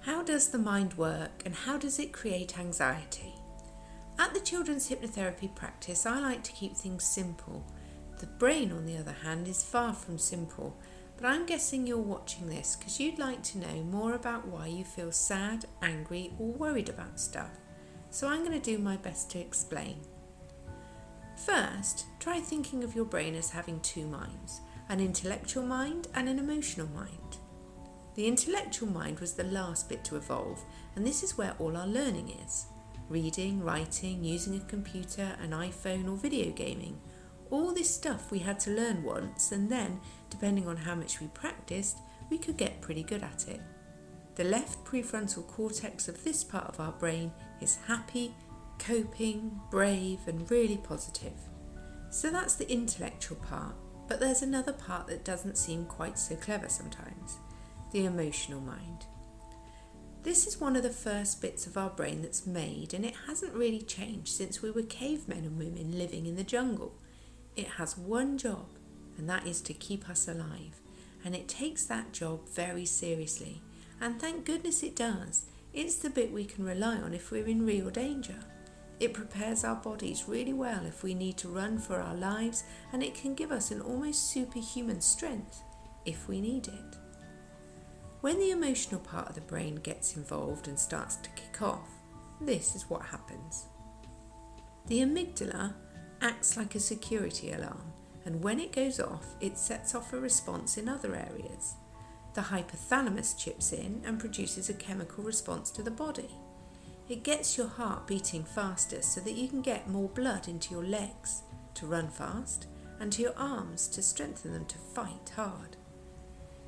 How does the mind work and how does it create anxiety? At the children's hypnotherapy practice, I like to keep things simple. The brain, on the other hand, is far from simple, but I'm guessing you're watching this because you'd like to know more about why you feel sad, angry or worried about stuff. So I'm going to do my best to explain. First, try thinking of your brain as having two minds, an intellectual mind and an emotional mind. The intellectual mind was the last bit to evolve, and this is where all our learning is. Reading, writing, using a computer, an iPhone or video gaming. All this stuff we had to learn once, and then, depending on how much we practiced, we could get pretty good at it. The left prefrontal cortex of this part of our brain is happy, coping, brave and really positive. So that's the intellectual part, but there's another part that doesn't seem quite so clever sometimes. The emotional mind. This is one of the first bits of our brain that's made, and it hasn't really changed since we were cavemen and women living in the jungle. It has one job, and that is to keep us alive, and it takes that job very seriously, and thank goodness it does. It's the bit we can rely on if we're in real danger. It prepares our bodies really well if we need to run for our lives, and it can give us an almost superhuman strength if we need it. When the emotional part of the brain gets involved and starts to kick off, this is what happens. The amygdala acts like a security alarm, and when it goes off, it sets off a response in other areas. The hypothalamus chips in and produces a chemical response to the body. It gets your heart beating faster so that you can get more blood into your legs to run fast and to your arms to strengthen them to fight hard.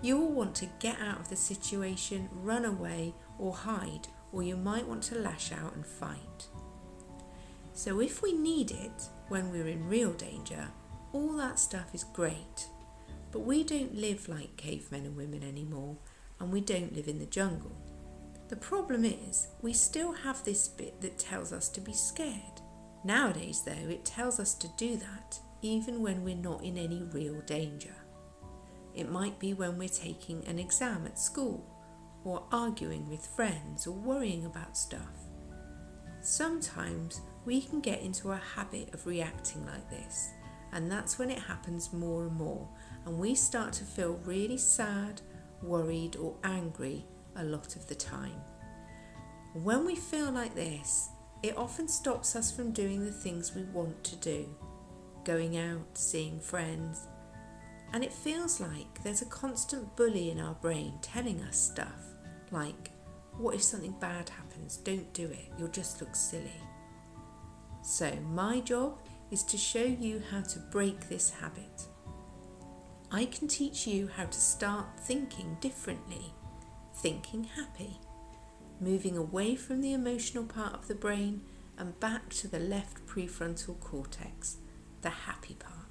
You will want to get out of the situation, run away or hide, or you might want to lash out and fight. So if we need it when we're in real danger, all that stuff is great. But we don't live like cavemen and women anymore, and we don't live in the jungle. The problem is, we still have this bit that tells us to be scared. Nowadays though, it tells us to do that even when we're not in any real danger. It might be when we're taking an exam at school, or arguing with friends, or worrying about stuff. Sometimes we can get into a habit of reacting like this, and that's when it happens more and more, and we start to feel really sad, worried or angry a lot of the time. When we feel like this, it often stops us from doing the things we want to do, going out, seeing friends, and it feels like there's a constant bully in our brain telling us stuff like, what if something bad happens? Don't do it, you'll just look silly. So my job is to show you how to break this habit. I can teach you how to start thinking differently, thinking happy, moving away from the emotional part of the brain and back to the left prefrontal cortex, the happy part.